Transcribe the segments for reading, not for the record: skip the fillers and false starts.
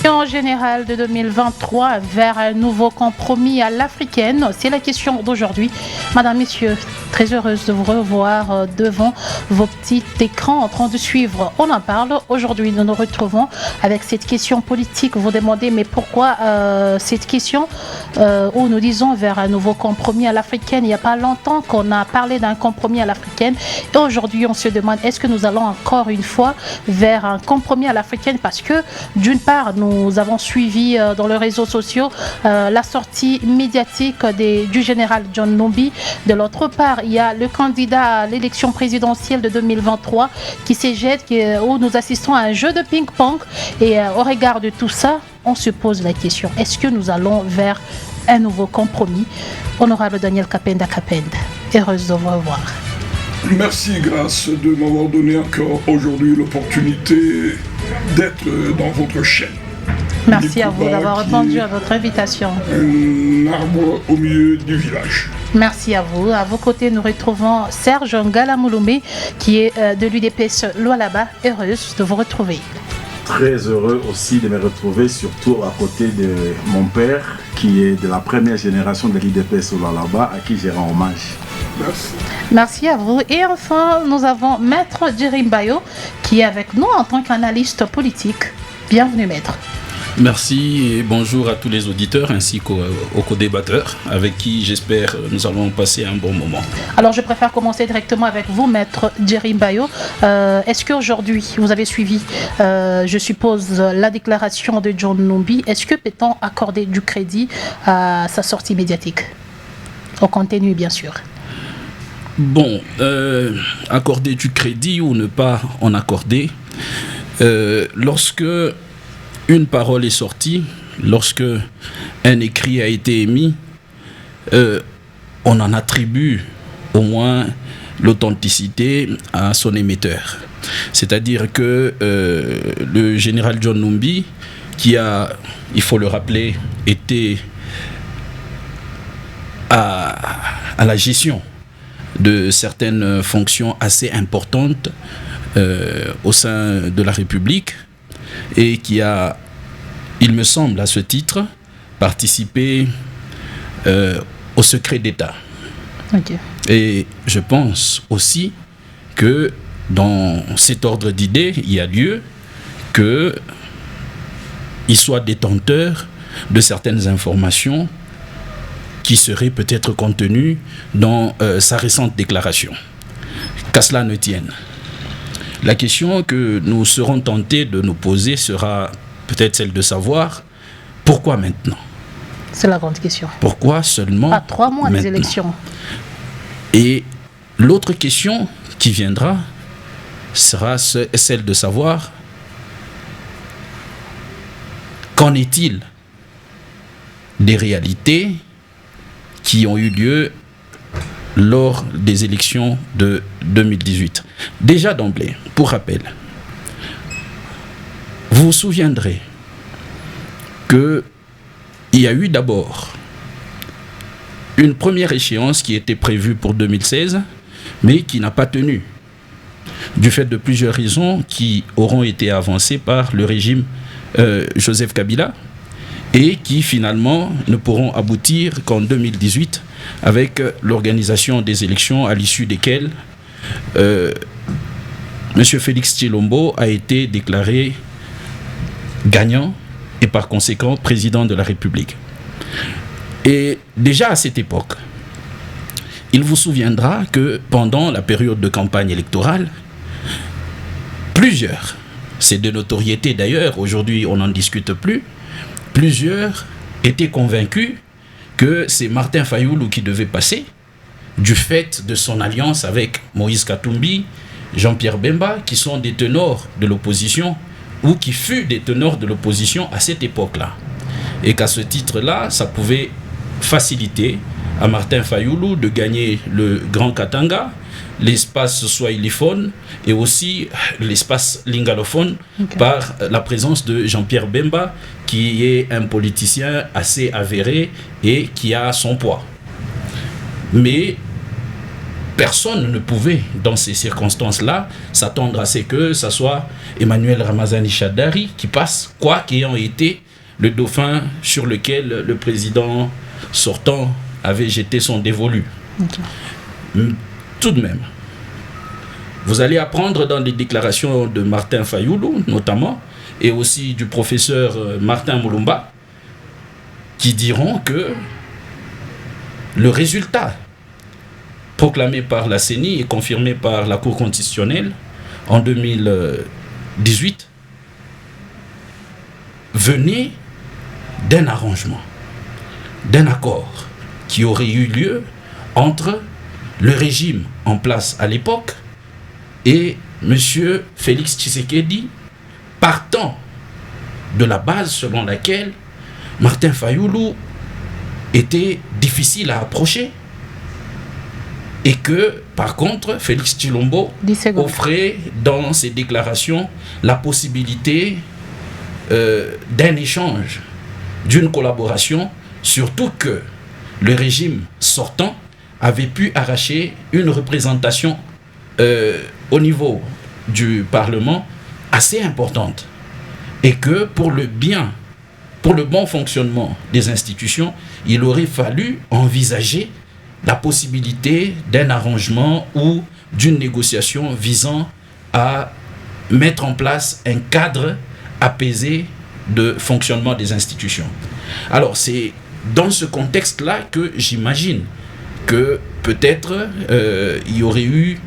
En général de 2023 vers un nouveau compromis à l'africaine, c'est la question d'aujourd'hui. Madame, messieurs, très heureuse de vous revoir devant vos petits écrans en train de suivre. On en parle. Aujourd'hui, nous nous retrouvons avec cette question politique. Vous demandez, mais pourquoi cette question où nous disons vers un nouveau compromis à l'africaine? Il n'y a pas longtemps qu'on a parlé d'un compromis à l'africaine. Et aujourd'hui, on se demande, est-ce que nous allons encore une fois vers un compromis à l'africaine? Parce que, d'une part, nous avons suivi dans les réseaux sociaux la sortie médiatique du général John Numbi. De l'autre part, il y a le candidat à l'élection présidentielle de 2023 qui se jette, où nous assistons à un jeu de ping-pong. Et au regard de tout ça, on se pose la question, est-ce que nous allons vers un nouveau compromis? Honorable Daniel Kapenda, heureuse de vous revoir. Merci, Grâce, de m'avoir donné encore aujourd'hui l'opportunité d'être dans votre chaîne. Merci à vous d'avoir répondu à votre invitation. Un arbre au milieu du village. Merci à vous. À vos côtés, nous retrouvons Serge Ngalamouloumé, qui est de l'UDPS Lualaba. Heureuse de vous retrouver. Très heureux aussi de me retrouver, surtout à côté de mon père, qui est de la première génération de l'UDPS Lualaba, à qui je rends hommage. Merci. Merci à vous. Et enfin, nous avons Maître Djerimbayo, qui est avec nous en tant qu'analyste politique. Bienvenue, Maître. Merci et bonjour à tous les auditeurs ainsi qu'aux co-débatteurs avec qui j'espère nous allons passer un bon moment. Alors je préfère commencer directement avec vous, Maître Djerimbayo. Est-ce qu'aujourd'hui vous avez suivi, je suppose, la déclaration de John Numbi? Est-ce que peut-on accorder du crédit à sa sortie médiatique? Au contenu, bien sûr. Bon, accorder du crédit ou ne pas en accorder, lorsque une parole est sortie, lorsque un écrit a été émis, on en attribue au moins l'authenticité à son émetteur. C'est-à-dire que le général John Numbi, qui a, il faut le rappeler, été à la gestion de certaines fonctions assez importantes au sein de la République, et qui a, il me semble à ce titre, participé au secret d'État. Okay. Et je pense aussi que dans cet ordre d'idées, il y a lieu qu'il soit détenteur de certaines informations qui seraient peut-être contenues dans sa récente déclaration. Qu'à cela ne tienne. La question que nous serons tentés de nous poser sera peut-être celle de savoir pourquoi maintenant? C'est la grande question. Pourquoi seulement à 3 mois maintenant? Des élections. Et l'autre question qui viendra sera celle de savoir qu'en est-il des réalités qui ont eu lieu lors des élections de 2018. Déjà d'emblée, pour rappel, vous vous souviendrez qu'il y a eu d'abord une première échéance qui était prévue pour 2016, mais qui n'a pas tenu, du fait de plusieurs raisons qui auront été avancées par le régime Joseph Kabila, et qui finalement ne pourront aboutir qu'en 2018 avec l'organisation des élections à l'issue desquelles M. Félix Tshilombo a été déclaré gagnant et par conséquent président de la République. Et déjà à cette époque, il vous souviendra que pendant la période de campagne électorale, plusieurs, c'est de notoriété d'ailleurs, aujourd'hui on n'en discute plus, plusieurs étaient convaincus que c'est Martin Fayoulou qui devait passer du fait de son alliance avec Moïse Katumbi, Jean-Pierre Bemba, qui sont des ténors de l'opposition ou qui furent des ténors de l'opposition à cette époque-là. Et qu'à ce titre-là, ça pouvait faciliter à Martin Fayoulou de gagner le Grand Katanga, l'espace swahiliphone et aussi l'espace lingalophone, par la présence de Jean-Pierre Bemba, qui est un politicien assez avéré et qui a son poids. Mais personne ne pouvait, dans ces circonstances-là, s'attendre à ce que ça soit Emmanuel Ramazani Shadari qui passe, quoi qu'ayant été le dauphin sur lequel le président sortant avait jeté son dévolu. Okay. Tout de même, vous allez apprendre dans les déclarations de Martin Fayoulou, notamment, et aussi du professeur Martin Moulumba, qui diront que le résultat proclamé par la CENI et confirmé par la Cour constitutionnelle en 2018 venait d'un arrangement, d'un accord qui aurait eu lieu entre le régime en place à l'époque et M. Félix Tshisekedi, partant de la base selon laquelle Martin Fayoulou était difficile à approcher et que, par contre, Félix Tshilombo offrait dans ses déclarations la possibilité d'un échange, d'une collaboration, surtout que le régime sortant avait pu arracher une représentation au niveau du Parlement assez importante et que pour le bon fonctionnement des institutions, il aurait fallu envisager la possibilité d'un arrangement ou d'une négociation visant à mettre en place un cadre apaisé de fonctionnement des institutions. Alors c'est dans ce contexte-là que j'imagine que peut-être il y aurait eu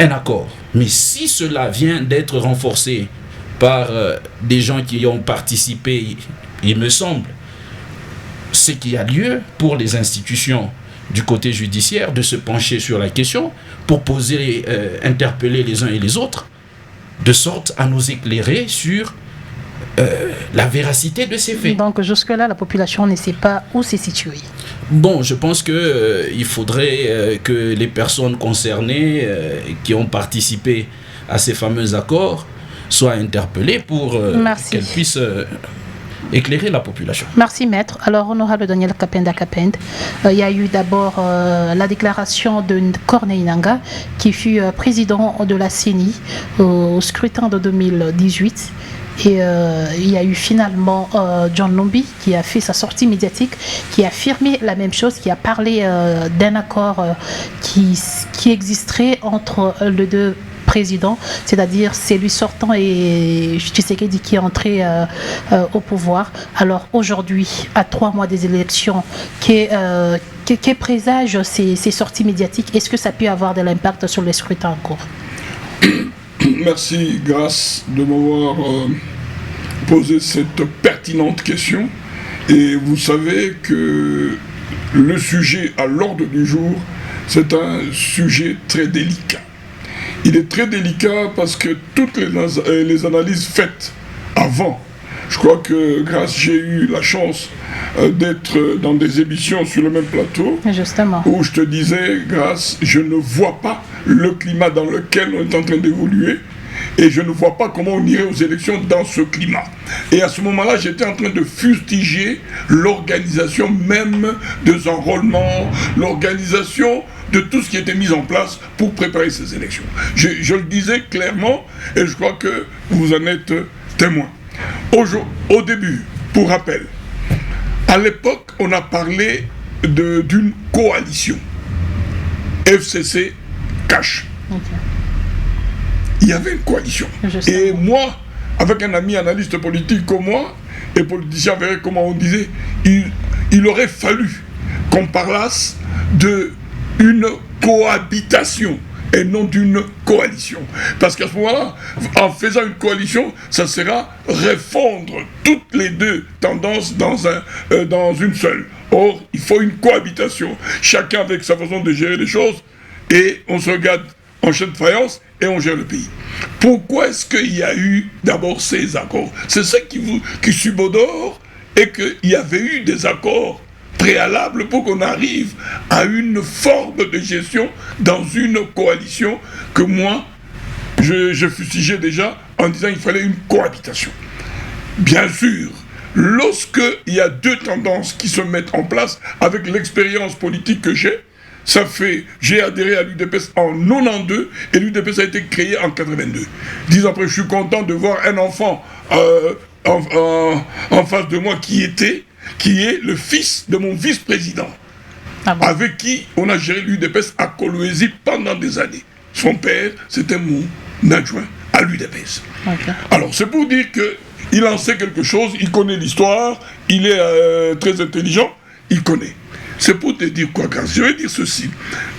un accord. Mais si cela vient d'être renforcé par des gens qui y ont participé, il me semble, c'est qu'il y a lieu pour les institutions du côté judiciaire de se pencher sur la question pour poser, interpeller les uns et les autres, de sorte à nous éclairer sur la véracité de ces faits. Donc jusque-là, la population ne sait pas où c'est situé. Bon, je pense qu'il faudrait que les personnes concernées qui ont participé à ces fameux accords soient interpellées pour qu'elles puissent éclairer la population. Merci maître. Alors honorable Daniel Kapenda-Kapende, il y a eu d'abord la déclaration de Corneille Nangaa qui fut président de la CENI au scrutin de 2018. Et il y a eu finalement John Lumbi qui a fait sa sortie médiatique, qui a affirmé la même chose, qui a parlé d'un accord qui existerait entre les deux présidents, c'est-à-dire celui sortant et Tshisekedi qui est entré au pouvoir. Alors aujourd'hui, à 3 mois des élections, qu'est présage ces sorties médiatiques? Est-ce que ça peut avoir de l'impact sur les scrutins en cours? Merci, Grâce, de m'avoir posé cette pertinente question. Et vous savez que le sujet à l'ordre du jour, c'est un sujet très délicat. Il est très délicat parce que toutes les analyses faites avant, je crois que Grâce, j'ai eu la chance d'être dans des émissions sur le même plateau. Justement. Où je te disais, Grâce, je ne vois pas le climat dans lequel on est en train d'évoluer et je ne vois pas comment on irait aux élections dans ce climat. Et à ce moment-là, j'étais en train de fustiger l'organisation même des enrôlements, l'organisation de tout ce qui était mis en place pour préparer ces élections. Je le disais clairement et je crois que vous en êtes témoin. Au début, pour rappel, à l'époque, on a parlé d'une coalition. FCC cash. Okay. Il y avait une coalition. Et moi, avec un ami analyste politique comme moi, et politicien verrait comment on disait, il aurait fallu qu'on parlasse d'une cohabitation et non d'une coalition. Parce qu'à ce moment-là, en faisant une coalition, ça sera refondre toutes les deux tendances dans une seule. Or, il faut une cohabitation, chacun avec sa façon de gérer les choses, et on se regarde en chaîne de faïence et on gère le pays. Pourquoi est-ce qu'il y a eu d'abord ces accords? C'est ça qui subodore, et qu'il y avait eu des accords préalables pour qu'on arrive à une forme de gestion dans une coalition que moi, je fustigeais déjà en disant qu'il fallait une cohabitation. Bien sûr, lorsqu'il y a deux tendances qui se mettent en place, avec l'expérience politique que j'ai, J'ai adhéré à l'UDPS en 92 et l'UDPS a été créé en 82. 10 ans après, je suis content de voir un enfant en face de moi qui est le fils de mon vice-président, avec qui on a géré l'UDPS à Kolwezi pendant des années. Son père, c'était mon adjoint à l'UDPS. Okay. Alors, c'est pour dire qu'il en sait quelque chose, il connaît l'histoire, il est très intelligent, il connaît. C'est pour te dire quoi, car je vais dire ceci.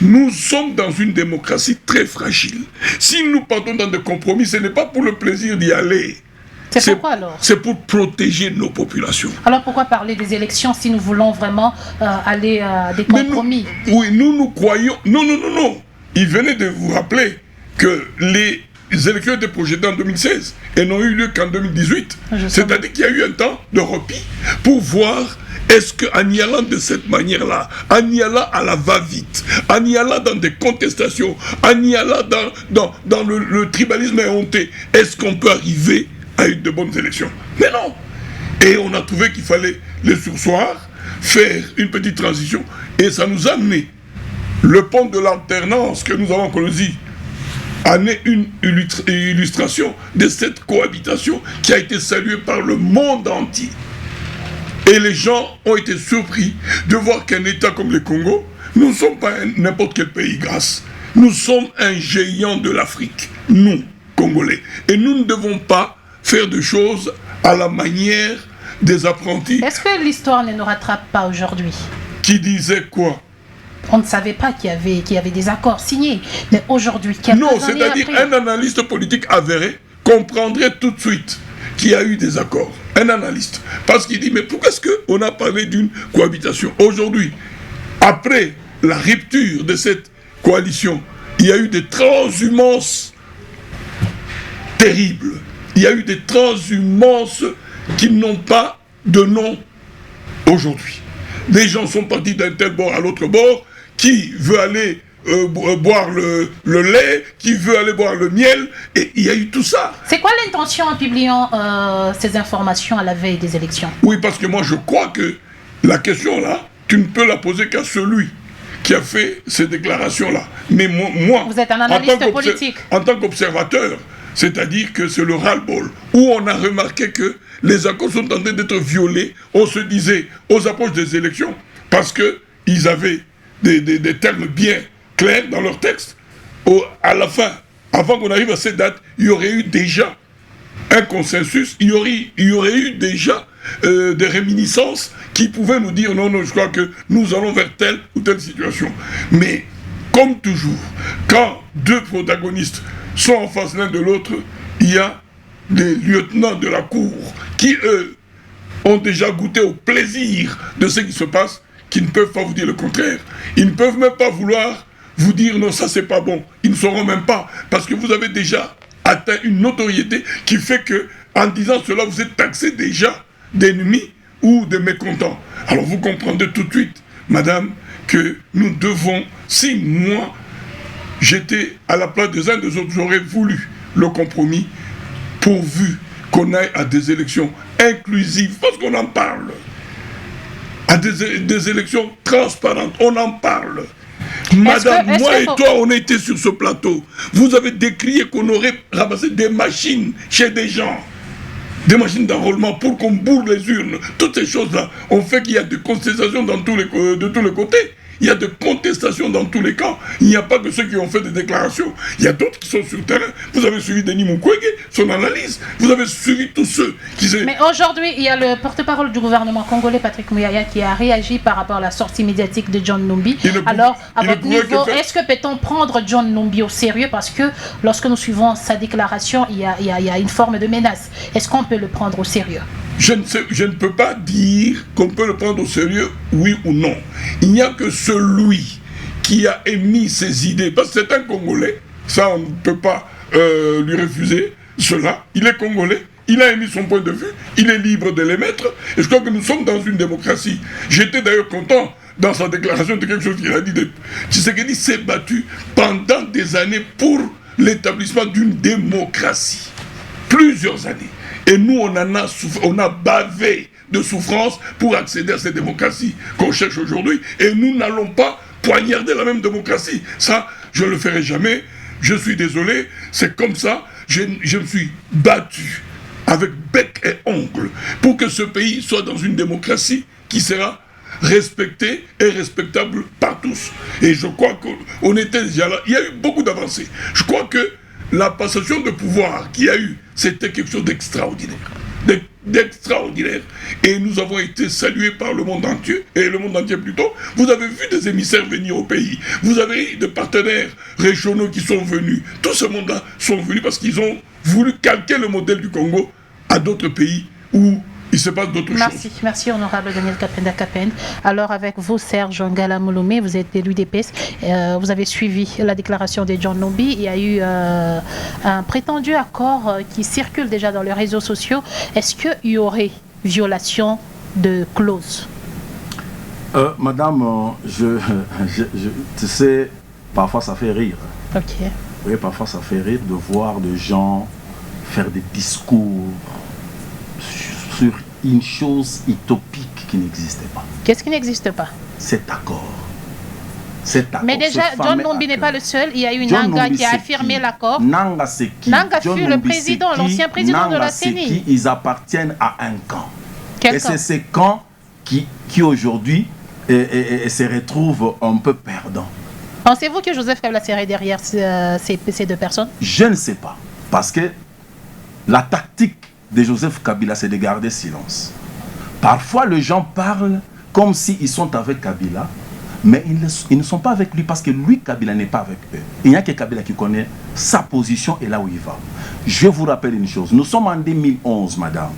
Nous sommes dans une démocratie très fragile. Si nous partons dans des compromis, ce n'est pas pour le plaisir d'y aller. C'est pourquoi alors? C'est pour protéger nos populations. Alors pourquoi parler des élections si nous voulons vraiment aller à des compromis? Nous croyons... Non. Il venait de vous rappeler que les élections étaient projetées en 2016 et n'ont eu lieu qu'en 2018. C'est-à-dire qu'il y a eu un temps de repli pour voir est-ce qu'en y allant de cette manière-là, en y allant à la va-vite, en y allant dans des contestations, en y allant dans le tribalisme éhonté, est-ce qu'on peut arriver à de bonnes élections? Mais non. Et on a trouvé qu'il fallait les sursoir, faire une petite transition, et ça nous a amené le pont de l'alternance que nous avons connu en est une illustration de cette cohabitation qui a été saluée par le monde entier. Et les gens ont été surpris de voir qu'un État comme le Congo, nous ne sommes pas n'importe quel pays grâce. Nous sommes un géant de l'Afrique, nous, Congolais. Et nous ne devons pas faire de choses à la manière des apprentis. Est-ce que l'histoire ne nous rattrape pas aujourd'hui? Qui disait quoi? On ne savait pas qu'il y avait des accords signés. Mais aujourd'hui, non, c'est-à-dire un analyste politique avéré comprendrait tout de suite qu'il y a eu des accords. Un analyste. Parce qu'il dit, mais pourquoi est-ce qu'on a parlé d'une cohabitation? Aujourd'hui, après la rupture de cette coalition, il y a eu des transhumances terribles. Il y a eu des transhumances qui n'ont pas de nom aujourd'hui. Les gens sont partis d'un tel bord à l'autre bord. Qui veut aller boire le lait, qui veut aller boire le miel, et il y a eu tout ça. C'est quoi l'intention en publiant ces informations à la veille des élections? Oui, parce que moi je crois que la question là, tu ne peux la poser qu'à celui qui a fait ces déclarations-là. Mais moi, vous êtes un analyste politique. En tant qu'observateur, c'est-à-dire que c'est le ras-le-bol, où on a remarqué que les accords sont en train d'être violés, on se disait aux approches des élections, parce qu'ils avaient des termes bien clairs dans leur texte. À la fin, avant qu'on arrive à cette date, il y aurait eu déjà un consensus, il y aurait eu déjà des réminiscences qui pouvaient nous dire non, je crois que nous allons vers telle ou telle situation. Mais, comme toujours, quand deux protagonistes sont en face l'un de l'autre, il y a des lieutenants de la cour qui, eux, ont déjà goûté au plaisir de ce qui se passe, qui ne peuvent pas vous dire le contraire. Ils ne peuvent même pas vouloir vous dire non, ça c'est pas bon. Ils ne sauront même pas, parce que vous avez déjà atteint une notoriété qui fait que, en disant cela, vous êtes taxé déjà d'ennemis ou de mécontents. Alors vous comprendrez tout de suite, madame, que nous devons, si moi j'étais à la place des uns des autres, j'aurais voulu le compromis pourvu qu'on aille à des élections inclusives, parce qu'on en parle. À des élections transparentes, on en parle. Madame, moi et toi, on était sur ce plateau. Vous avez décrié qu'on aurait ramassé des machines chez des gens. Des machines d'enrôlement pour qu'on bourre les urnes. Toutes ces choses-là ont fait qu'il y a des contestations de tous les côtés. Il y a des contestations dans tous les camps. Il n'y a pas que ceux qui ont fait des déclarations. Il y a d'autres qui sont sur le terrain. Vous avez suivi Denis Mukwege, son analyse. Vous avez suivi tous ceux qui... Mais aujourd'hui, il y a le porte-parole du gouvernement congolais, Patrick Muyaya, qui a réagi par rapport à la sortie médiatique de John Numbi. Alors, à votre niveau, est-ce que peut-on prendre John Numbi au sérieux? Parce que lorsque nous suivons sa déclaration, il y a une forme de menace. Est-ce qu'on peut le prendre au sérieux? Je ne peux pas dire qu'on peut le prendre au sérieux, oui ou non. Il n'y a que celui qui a émis ses idées, parce que c'est un Congolais, ça on ne peut pas lui refuser cela, il est Congolais, il a émis son point de vue, il est libre de l'émettre, et je crois que nous sommes dans une démocratie. J'étais d'ailleurs content dans sa déclaration de quelque chose qu'il a dit. Tshisekedi s'est battu pendant des années pour l'établissement d'une démocratie. Plusieurs années. Et nous, on a bavé de souffrance pour accéder à cette démocratie qu'on cherche aujourd'hui. Et nous n'allons pas poignarder la même démocratie. Ça, je ne le ferai jamais. Je suis désolé, c'est comme ça. Je me suis battu avec bec et ongle pour que ce pays soit dans une démocratie qui sera respectée et respectable par tous. Et je crois qu'on était déjà là. Il y a eu beaucoup d'avancées. Je crois que la passation de pouvoir qu'il y a eu, c'était quelque chose d'extraordinaire. D'extraordinaire. Et nous avons été salués par le monde entier, et le monde entier plutôt. Vous avez vu des émissaires venir au pays. Vous avez eu des partenaires régionaux qui sont venus. Tout ce monde-là sont venus parce qu'ils ont voulu calquer le modèle du Congo à d'autres pays où il se passe d'autres choses. Merci honorable Daniel Kapenda Kapend. Alors avec vous Serge Ngala Molomé, vous êtes élu d'EPS, vous avez suivi la déclaration de John Nombi. Il y a eu un prétendu accord qui circule déjà dans les réseaux sociaux. Est-ce qu'il y aurait violation de clause? Madame, tu sais, parfois ça fait rire. Ok. Oui, parfois ça fait rire de voir des gens faire des discours sur une chose utopique qui n'existait pas. Qu'est-ce qui n'existe pas? Cet accord. Mais déjà, John Nombi n'est pas le seul. Il y a eu Nanga qui a affirmé l'accord. Nanga, c'est qui? Nanga fut le président, l'ancien président de la CENI. Ils appartiennent à un camp. Quel et camp? c'est ces camps qui aujourd'hui se retrouvent un peu perdants. Pensez-vous que Joseph Kabila serait derrière ces deux personnes? Je ne sais pas. Parce que la tactique de Joseph Kabila, c'est de garder silence. Parfois, les gens parlent comme s'ils sont avec Kabila, mais ils ne sont pas avec lui parce que lui, Kabila, n'est pas avec eux. Il n'y a que Kabila qui connaît sa position et là où il va. Je vous rappelle une chose. Nous sommes en 2011, madame.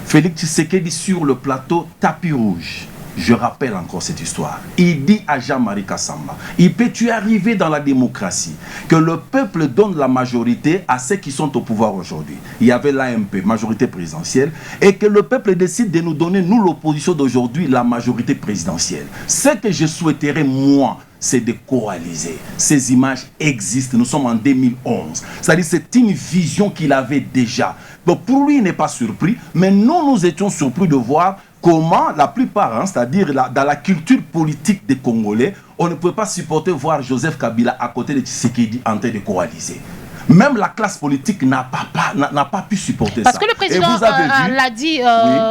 Félix Tshisekedi sur le plateau tapis rouge. Je rappelle encore cette histoire. Il dit à Jean-Marie Kassamba, il peut-tu arriver dans la démocratie que le peuple donne la majorité à ceux qui sont au pouvoir aujourd'hui? Il y avait l'AMP, majorité présidentielle, et que le peuple décide de nous donner, nous l'opposition d'aujourd'hui, la majorité présidentielle. Ce que je souhaiterais, moi, c'est de coaliser. Ces images existent, nous sommes en 2011. C'est-à-dire c'est une vision qu'il avait déjà. Donc pour lui, il n'est pas surpris, mais nous étions surpris de voir comment la plupart, c'est-à-dire dans la culture politique des Congolais, on ne peut pas supporter voir Joseph Kabila à côté de Tshisekedi en train de coaliser. Même la classe politique n'a pas pu supporter ça. Parce que le président l'a dit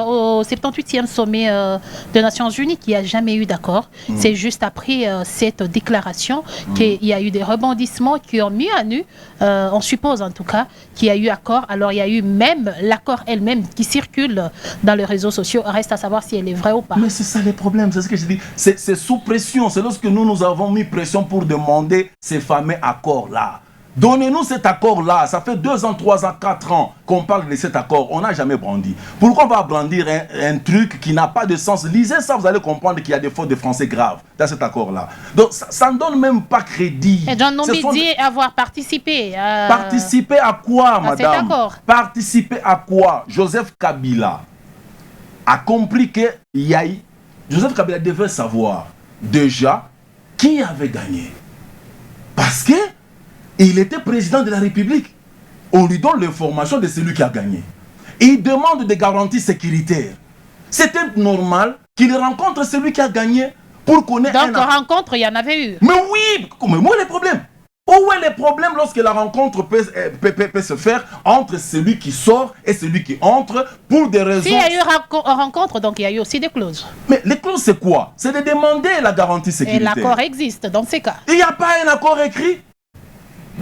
au 78e sommet des Nations Unies qu'il n'y a jamais eu d'accord. C'est juste après cette déclaration qu'il y a eu des rebondissements qui ont mis à nu, on suppose en tout cas, qu'il y a eu accord. Alors il y a eu même l'accord elle-même qui circule dans les réseaux sociaux. Reste à savoir si elle est vraie ou pas. Mais c'est ça les problèmes, c'est ce que je dis. C'est sous pression. C'est lorsque nous avons mis pression pour demander ces fameux accords-là. Donnez-nous cet accord-là. Ça fait 2 ans, 3 ans, 4 ans qu'on parle de cet accord. On n'a jamais brandi. Pourquoi on va brandir un truc qui n'a pas de sens? Lisez ça, vous allez comprendre qu'il y a des fautes de français graves dans cet accord-là. Donc ça ne donne même pas crédit. Et John Nombi dit avoir participé. Participer à quoi, madame? Cet accord. Participer à quoi? Joseph Kabila a compris que Joseph Kabila devait savoir déjà qui avait gagné. Parce que il était président de la République. On lui donne l'information de celui qui a gagné. Et il demande des garanties sécuritaires. C'était normal qu'il rencontre celui qui a gagné pour connaître. Donc, rencontre, il y en avait eu. Mais oui, mais où est le problème? Où est le problème lorsque la rencontre peut se faire entre celui qui sort et celui qui entre pour des raisons... S'il y a eu rencontre, donc il y a eu aussi des clauses. Mais les clauses, c'est quoi? C'est de demander la garantie sécuritaire. Et l'accord existe dans ces cas. Il n'y a pas un accord écrit.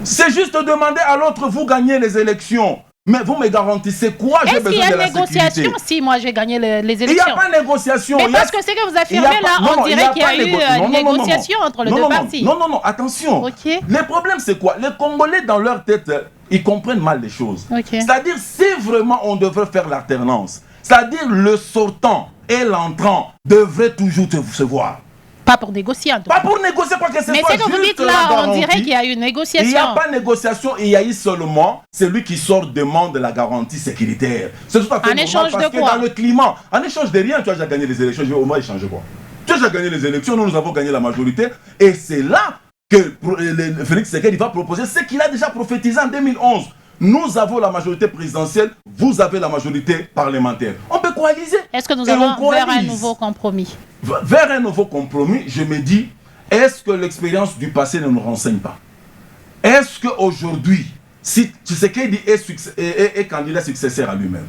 C'est juste demander à l'autre, vous gagnez les élections. Mais vous me garantissez quoi? J'ai besoin de la sécurité. Est-ce qu'il y a négociation si moi j'ai gagné les élections? Il n'y a pas de négociation. Mais parce que ce que vous affirmez là, on dirait qu'il y a eu une négociation entre les deux parties. Non, attention. Okay. Le problème c'est quoi? Les Congolais dans leur tête, ils comprennent mal les choses. Okay. C'est-à-dire si vraiment on devrait faire l'alternance, c'est-à-dire le sortant et l'entrant devraient toujours se voir. Pas pour négocier en tout cas. Pas pour négocier, parce que c'est pas juste. Mais ce que vous dites là, on dirait qu'il y a eu une négociation. Il n'y a pas de négociation, il y a eu seulement celui qui sort demande la garantie sécuritaire. C'est tout à fait normal échange parce de que quoi? dans le climat, en échange de rien, tu as déjà gagné les élections. On va échanger quoi? Tu as déjà gagné les élections, nous avons gagné la majorité. Et c'est là que Félix Tshisekedi va proposer ce qu'il a déjà prophétisé en 2011. Nous avons la majorité présidentielle, vous avez la majorité parlementaire. On peut coaliser. Est-ce que nous allons vers un nouveau compromis? Vers un nouveau compromis, je me dis, Est-ce que l'expérience du passé ne nous renseigne pas? Est-ce qu'aujourd'hui, si Tshisekedi est candidat successeur à lui-même,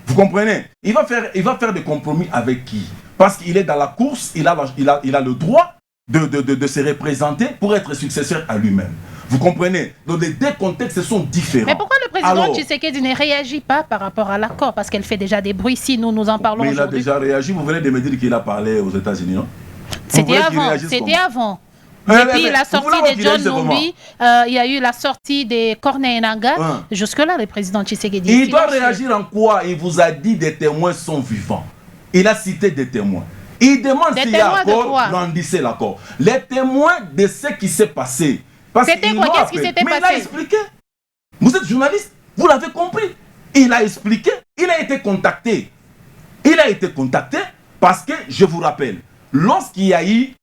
vous comprenez, il va faire des compromis avec qui? Parce qu'il est dans la course, il a le droit de se représenter pour être successeur à lui-même. Vous comprenez? Donc les deux contextes sont différents. Mais pourquoi le président Tshisekedi ne réagit pas par rapport à l'accord? Parce qu'elle fait déjà des bruits si nous en parlons aujourd'hui. Mais il a déjà réagi. Vous venez de me dire qu'il a parlé aux États-Unis, non? C'était avant. Depuis la sortie de John Numbi, il y a eu la sortie de Corneille Nangaa. Jusque-là, le président Tshisekedi. Il doit réagir en quoi? Il vous a dit des témoins sont vivants. Il a cité des témoins. Il demande s'il y a accord, landissez l'accord. Les témoins de ce qui s'est passé. C'était quoi? Qu'est-ce qui s'était passé? Mais il a expliqué. Vous êtes journaliste, vous l'avez compris. Il a expliqué, il a été contacté. Il a été contacté parce que, je vous rappelle, lorsqu'il y a eu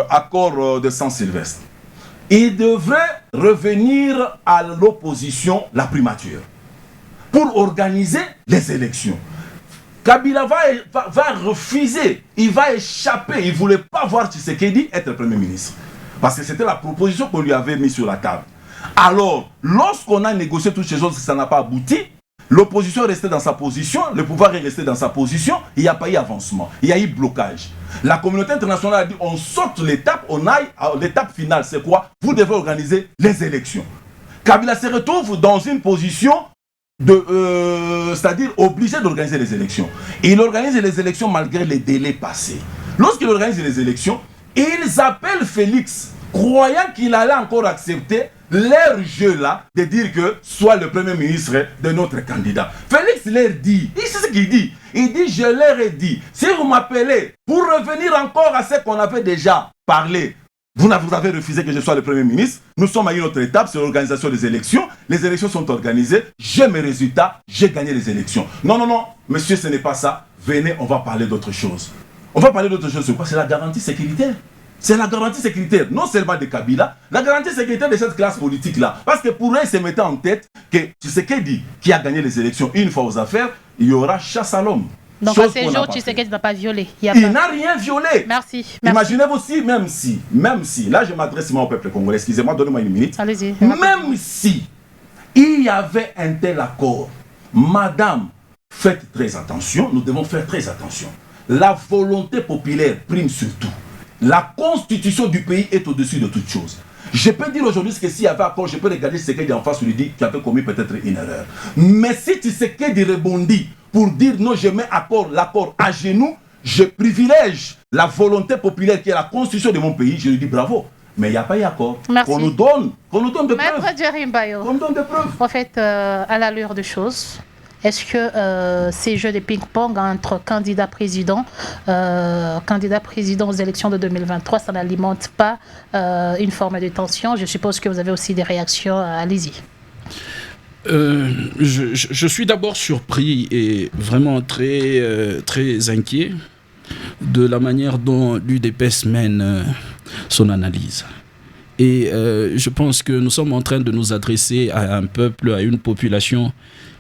accord de Saint-Sylvestre, il devrait revenir à l'opposition la primature pour organiser les élections. Kabila va refuser, il va échapper, il ne voulait pas voir Tshisekedi être Premier ministre. Parce que c'était la proposition qu'on lui avait mise sur la table. Alors, lorsqu'on a négocié toutes ces choses, ça n'a pas abouti, l'opposition est restée dans sa position, le pouvoir est resté dans sa position, il n'y a pas eu avancement, il y a eu blocage. La communauté internationale a dit on saute l'étape, on aille à l'étape finale, c'est quoi? Vous devez organiser les élections. Kabila se retrouve dans une position c'est-à-dire obligé d'organiser les élections. Et il organise les élections malgré les délais passés. Lorsqu'il organise les élections, ils appellent Félix, croyant qu'il allait encore accepter leur jeu-là de dire que soit le premier ministre de notre candidat. Félix leur dit, c'est ce qu'il dit. Il dit, je leur ai dit, si vous m'appelez pour revenir encore à ce qu'on avait déjà parlé, vous avez refusé que je sois le Premier ministre. Nous sommes à une autre étape, c'est l'organisation des élections. Les élections sont organisées. J'ai mes résultats. J'ai gagné les élections. Non, non, non, monsieur, ce n'est pas ça. Venez, on va parler d'autre chose. On va parler d'autre chose. C'est quoi? C'est la garantie sécuritaire. C'est la garantie sécuritaire, non seulement de Kabila, la garantie sécuritaire de cette classe politique-là. Parce que pour eux, ils se mettaient en tête que Tshisekedi, qui a gagné les élections une fois aux affaires, il y aura chasse à l'homme. Donc à ces jours, Tshisekedi n'a pas violé. Il n'a rien violé. Merci. Imaginez-vous aussi, même si, là je m'adresse au peuple congolais, excusez-moi, donnez-moi une minute. Allez-y. Même si il y avait un tel accord, madame, faites très attention, nous devons faire très attention. La volonté populaire prime surtout. La constitution du pays est au-dessus de toute chose. Je peux dire aujourd'hui que s'il y avait accord, je peux regarder Tshisekedi en face et lui dire tu avais commis peut-être une erreur. Mais si Tshisekedi rebondit pour dire non, je mets l'accord à genoux, je privilège la volonté populaire qui est la constitution de mon pays, je lui dis bravo. Mais il n'y a pas eu accord. Merci. Qu'on nous donne des preuves. Maître Djerim Bayo. Qu'on donne des preuves. En fait, à l'allure des choses, est-ce que ces jeux de ping-pong entre candidats présidents aux élections de 2023, ça n'alimente pas une forme de tension? Je suppose que vous avez aussi des réactions. Allez-y. Je suis d'abord surpris et vraiment très inquiet de la manière dont l'UDPS mène son analyse. Et je pense que nous sommes en train de nous adresser à un peuple, à une population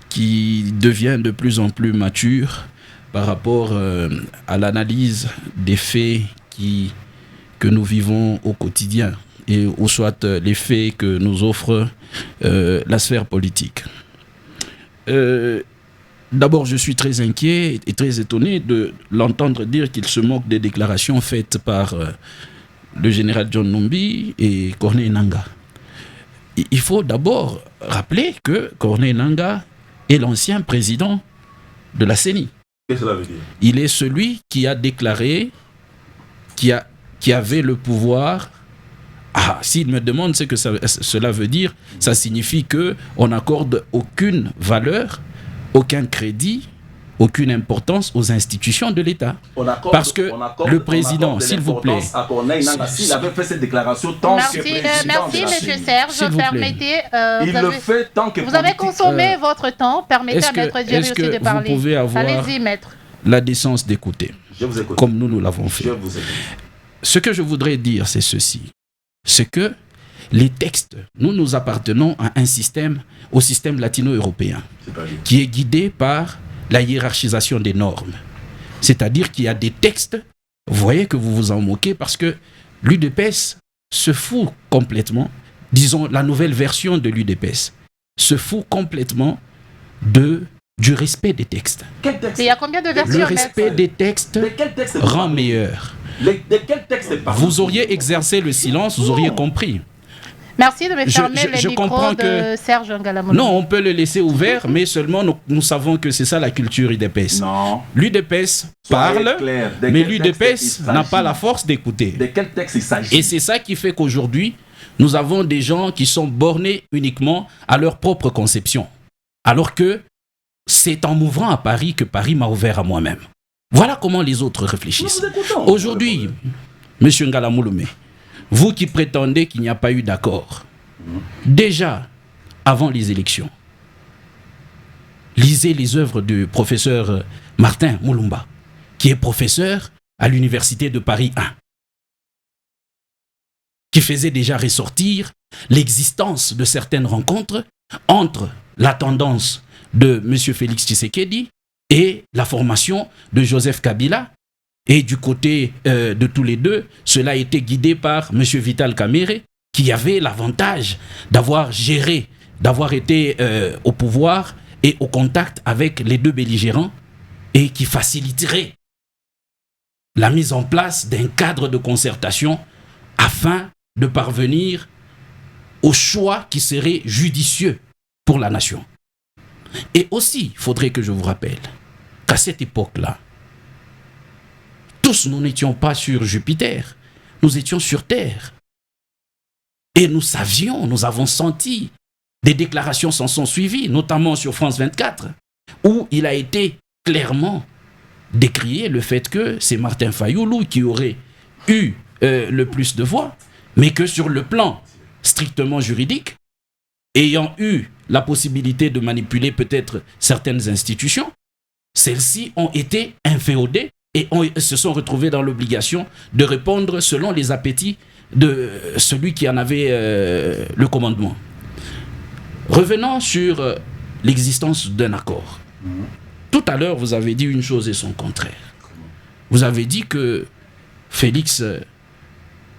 qui devient de plus en plus mature par rapport à l'analyse des faits que nous vivons au quotidien, et ou soit les faits que nous offre la sphère politique. D'abord, je suis très inquiet et très étonné de l'entendre dire qu'il se moque des déclarations faites par le général John Numbi et Corneille Nangaa. Il faut d'abord rappeler que Corneille Nangaa est l'ancien président de la CENI. Qu'est-ce que cela veut dire? Il est celui qui a déclaré qui avait le pouvoir. Ah, s'il me demande ce que cela veut dire, ça signifie qu'on n'accorde aucune valeur, aucun crédit, aucune importance aux institutions de l'État. Parce que le président, s'il vous plaît... S'il avait fait cette déclaration tant que président... Merci, M. Serge. Permettez... Il le fait tant que vous avez consommé votre temps. Permettez à Maître Djerim aussi de parler. Vous pouvez avoir la décence d'écouter, comme nous l'avons fait. Ce que je voudrais dire, c'est ceci. C'est que les textes, nous appartenons à au système latino-européen, qui est guidé par la hiérarchisation des normes. C'est-à-dire qu'il y a des textes, vous voyez que vous vous en moquez parce que l'UDPS se fout complètement, disons la nouvelle version de l'UDPS, se fout complètement du respect des textes. Quel texte? Il y a combien de versions? Le respect des textes De quel texte rend meilleur. De quel texte parlez-vous? Vous auriez exercé le silence, vous auriez compris. Merci de me fermer je le micro comprends de que- Serge Ngalamoulou. Non, on peut le laisser ouvert, mais seulement nous savons que c'est ça la culture UDPS. Non. L'UDPS Soyez parle, clair. De mais quel texte l'UDPS il n'a s'agit? pas la force d'écouter. De quel texte il s'agit? Et c'est ça qui fait qu'aujourd'hui, nous avons des gens qui sont bornés uniquement à leur propre conception. Alors que c'est en m'ouvrant à Paris que Paris m'a ouvert à moi-même. Voilà comment les autres réfléchissent. Nous vous écoutons. Aujourd'hui, Monsieur Ngalamouloumé, vous qui prétendez qu'il n'y a pas eu d'accord, déjà avant les élections, lisez les œuvres du professeur Martin Moulumba, qui est professeur à l'Université de Paris 1, qui faisait déjà ressortir l'existence de certaines rencontres entre la tendance de M. Félix Tshisekedi et la formation de Joseph Kabila. Et du côté de tous les deux, cela a été guidé par M. Vital Kamerhe, qui avait l'avantage d'avoir géré, d'avoir été au pouvoir et au contact avec les deux belligérants et qui faciliterait la mise en place d'un cadre de concertation afin de parvenir au choix qui serait judicieux pour la nation. Et aussi, il faudrait que je vous rappelle qu'à cette époque-là, tous nous n'étions pas sur Jupiter, nous étions sur Terre. Et nous savions, nous avons senti, des déclarations s'en sont suivies, notamment sur France 24, où il a été clairement décrié le fait que c'est Martin Fayoulou qui aurait eu le plus de voix, mais que sur le plan strictement juridique, ayant eu la possibilité de manipuler peut-être certaines institutions, celles-ci ont été inféodées et se sont retrouvées dans l'obligation de répondre selon les appétits de celui qui en avait le commandement. Revenons sur l'existence d'un accord. Tout à l'heure, vous avez dit une chose et son contraire. Vous avez dit que Félix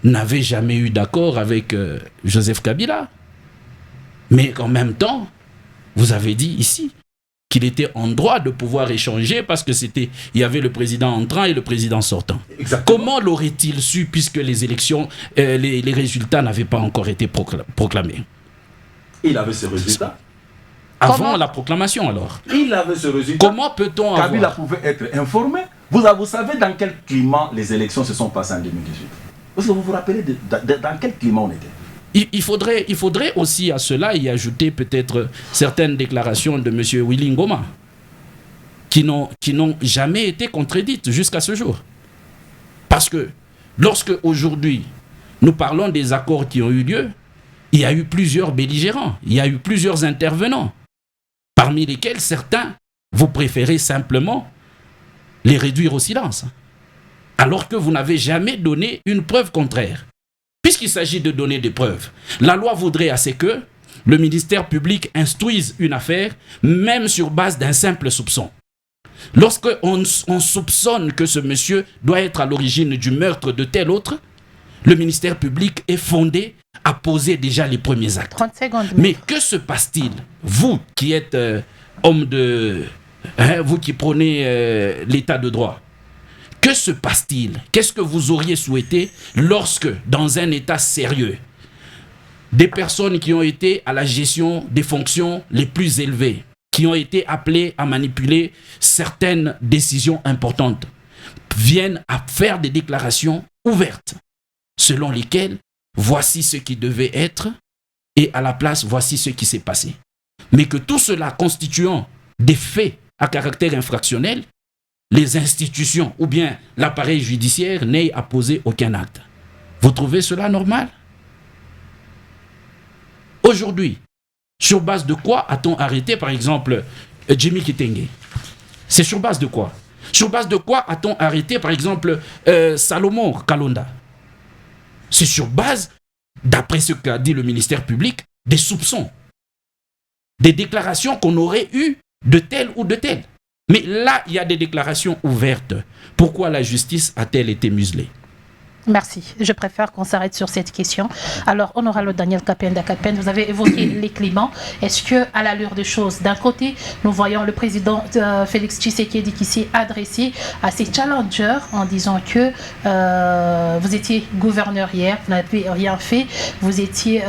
n'avait jamais eu d'accord avec Joseph Kabila. Mais en même temps, vous avez dit ici qu'il était en droit de pouvoir échanger parce que il y avait le président entrant et le président sortant. Exactement. Comment l'aurait-il su puisque les élections, les résultats n'avaient pas encore été proclamés? Il avait ce résultat. Avant Comment? la proclamation alors. Il avait ce résultat. Comment peut-on Kabila avoir... pouvait être informé. Vous savez dans quel climat les élections se sont passées en 2018? Est-ce que vous vous rappelez dans quel climat on était? Il faudrait aussi à cela y ajouter peut-être certaines déclarations de M. Willy Ngoma qui n'ont jamais été contredites jusqu'à ce jour. Parce que lorsque aujourd'hui nous parlons des accords qui ont eu lieu, il y a eu plusieurs belligérants, il y a eu plusieurs intervenants, parmi lesquels certains, vous préférez simplement les réduire au silence, alors que vous n'avez jamais donné une preuve contraire. Puisqu'il s'agit de donner des preuves, la loi voudrait assez que le ministère public instruise une affaire, même sur base d'un simple soupçon. Lorsqu'on soupçonne que ce monsieur doit être à l'origine du meurtre de tel autre, le ministère public est fondé à poser déjà les premiers actes. 30 secondes. Mais que se passe-t-il? Vous qui êtes homme de... vous qui prônez l'état de droit, que se passe-t-il? Qu'est-ce que vous auriez souhaité lorsque, dans un état sérieux, des personnes qui ont été à la gestion des fonctions les plus élevées, qui ont été appelées à manipuler certaines décisions importantes, viennent à faire des déclarations ouvertes, selon lesquelles voici ce qui devait être et à la place voici ce qui s'est passé. Mais que tout cela constituant des faits à caractère infractionnel, les institutions ou bien l'appareil judiciaire n'aient à poser aucun acte. Vous trouvez cela normal? Aujourd'hui, sur base de quoi a-t-on arrêté par exemple Jimmy Kitenge? C'est sur base de quoi? Sur base de quoi a-t-on arrêté par exemple Salomon Kalonda? C'est sur base, d'après ce qu'a dit le ministère public, des soupçons, des déclarations qu'on aurait eues de tel ou de tel. Mais là, il y a des déclarations ouvertes. Pourquoi la justice a-t-elle été muselée? Merci. Je préfère qu'on s'arrête sur cette question. Alors, honorable Daniel Kapenda, vous avez évoqué les climats. Est-ce que, à l'allure des choses, d'un côté, nous voyons le président Félix Tshisekedi qui s'est adressé à ses challengers en disant que vous étiez gouverneur hier, vous n'avez rien fait, vous étiez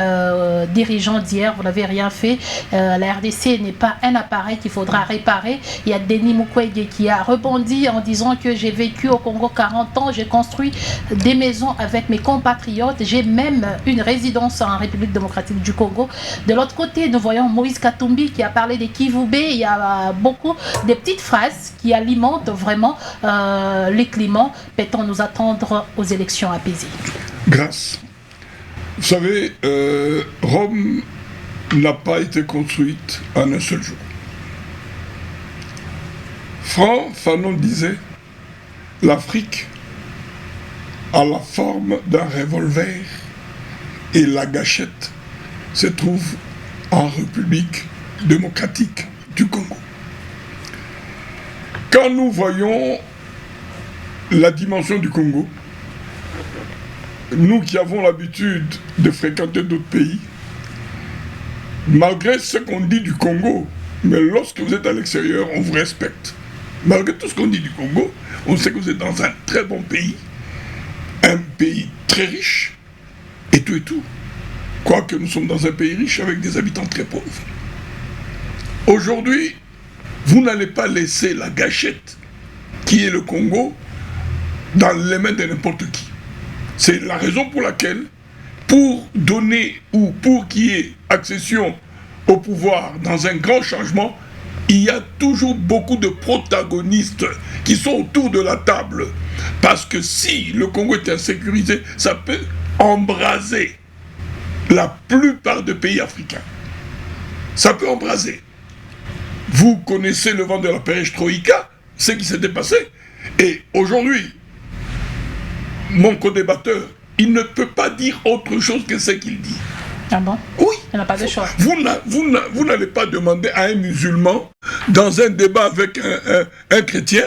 dirigeant d'hier, vous n'avez rien fait. La RDC n'est pas un appareil qu'il faudra réparer. Il y a Denis Mukwege qui a rebondi en disant que j'ai vécu au Congo 40 ans, j'ai construit des maison avec mes compatriotes. J'ai même une résidence en République démocratique du Congo. De l'autre côté, nous voyons Moïse Katumbi qui a parlé des Kivoubé. Il y a beaucoup de petites phrases qui alimentent vraiment les climats. Peut-on nous attendre aux élections apaisées? Grâce. Vous savez, Rome n'a pas été construite en un seul jour. Franck Fanon disait l'Afrique a la forme d'un revolver et la gâchette se trouve en République démocratique du Congo. Quand nous voyons la dimension du Congo, nous qui avons l'habitude de fréquenter d'autres pays, malgré ce qu'on dit du Congo, mais lorsque vous êtes à l'extérieur, on vous respecte. Malgré tout ce qu'on dit du Congo, on sait que vous êtes dans un très bon pays, un pays très riche, et tout. Quoique nous sommes dans un pays riche avec des habitants très pauvres. Aujourd'hui, vous n'allez pas laisser la gâchette qui est le Congo dans les mains de n'importe qui. C'est la raison pour laquelle, pour donner ou pour qu'il y ait accession au pouvoir dans un grand changement, il y a toujours beaucoup de protagonistes qui sont autour de la table. Parce que si le Congo est insécurisé, ça peut embraser la plupart des pays africains. Ça peut embraser. Vous connaissez le vent de la perestroïka, ce qui s'était passé. Et aujourd'hui, mon co-débatteur, il ne peut pas dire autre chose que ce qu'il dit. Ah bon? Oui. Il n'a pas de choix. Vous n'allez pas demander à un musulman, dans un débat avec un chrétien,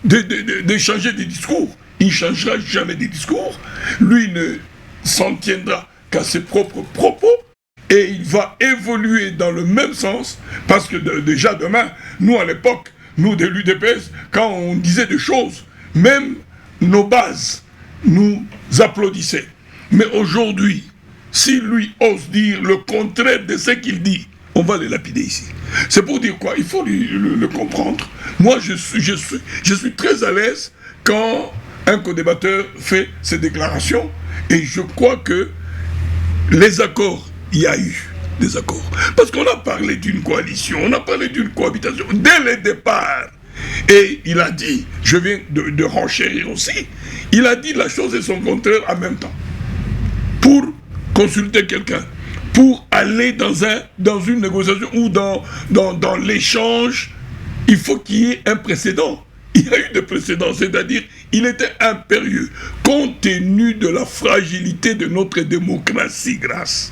d'échanger des discours. Il ne changera jamais des discours. Lui ne s'en tiendra qu'à ses propres propos. Et il va évoluer dans le même sens. Parce que déjà demain, nous à l'époque, nous de l'UDPS, quand on disait des choses, même nos bases nous applaudissaient. Mais aujourd'hui, si lui ose dire le contraire de ce qu'il dit, on va le lapider ici. C'est pour dire quoi? Il faut le comprendre. Moi, je suis très à l'aise quand un co-débatteur fait ses déclarations. Et je crois que les accords, il y a eu des accords. Parce qu'on a parlé d'une coalition, on a parlé d'une cohabitation dès le départ. Et il a dit, je viens de renchérir aussi, il a dit la chose et son contraire en même temps. Pour consulter quelqu'un, pour aller dans une négociation ou dans l'échange, il faut qu'il y ait un précédent. Il y a eu des précédents, c'est-à-dire il était impérieux. Compte tenu de la fragilité de notre démocratie, grâce.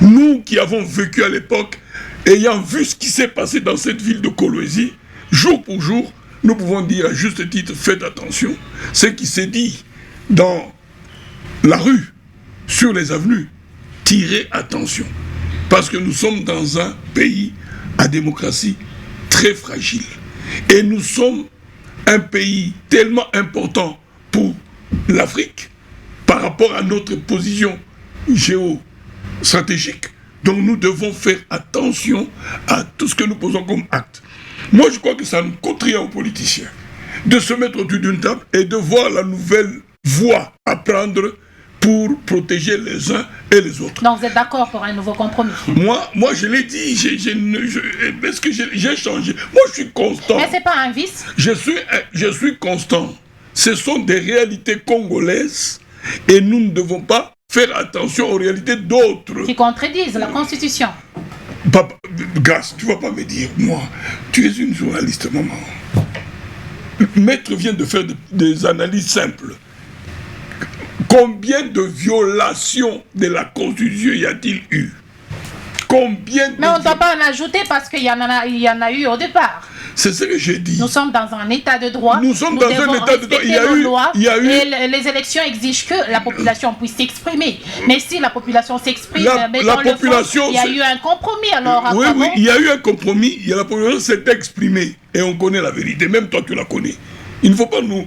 Nous qui avons vécu à l'époque, ayant vu ce qui s'est passé dans cette ville de Kolwezi, jour pour jour, nous pouvons dire à juste titre, faites attention. Ce qui s'est dit dans la rue, sur les avenues, tirez attention. Parce que nous sommes dans un pays à démocratie très fragile. Et nous sommes un pays tellement important pour l'Afrique par rapport à notre position géostratégique. Donc nous devons faire attention à tout ce que nous posons comme acte. Moi je crois que ça ne coûte rien aux politiciens de se mettre autour d'une table et de voir la nouvelle voie à prendre pour protéger les uns et les autres. Donc vous êtes d'accord pour un nouveau compromis? Moi je l'ai dit, est-ce que j'ai changé? Moi je suis constant. Mais c'est pas un vice? Je suis constant. Ce sont des réalités congolaises et nous ne devons pas faire attention aux réalités d'autres. Qui contredisent la Constitution. Papa, Grâce, tu ne vas pas me dire, moi, tu es une journaliste, maman. Maître vient de faire des analyses simples. Combien de violations de la Constitution y a-t-il eu? Combien de... Mais on ne doit pas en ajouter parce qu'il y en a eu au départ. C'est ce que j'ai dit. Nous sommes dans un état de droit. Nous sommes dans un état de droit. Et les élections exigent que la population puisse s'exprimer. Mais si la population s'exprime, il y a eu un compromis. Alors, oui, il y a eu un compromis. La population s'est exprimée. Et on connaît la vérité. Même toi, tu la connais. Il ne faut pas nous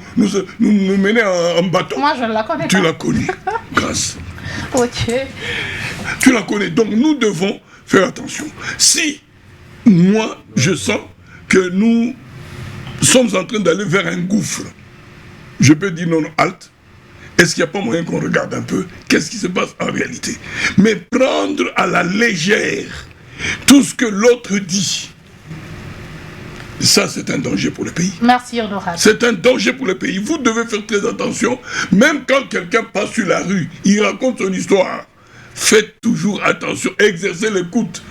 mener en bâton. Moi, je ne la connais pas. Tu la connais. Grâce. Ok. Tu la connais. Donc, nous devons faire attention. Si moi, je sens que nous sommes en train d'aller vers un gouffre, je peux dire non, halte. Est-ce qu'il n'y a pas moyen qu'on regarde un peu qu'est-ce qui se passe en réalité? Mais prendre à la légère tout ce que l'autre dit, ça c'est un danger pour le pays. Merci, honorable. C'est un danger pour le pays. Vous devez faire très attention. Même quand quelqu'un passe sur la rue, il raconte son histoire. Faites toujours attention, exercez l'écoute.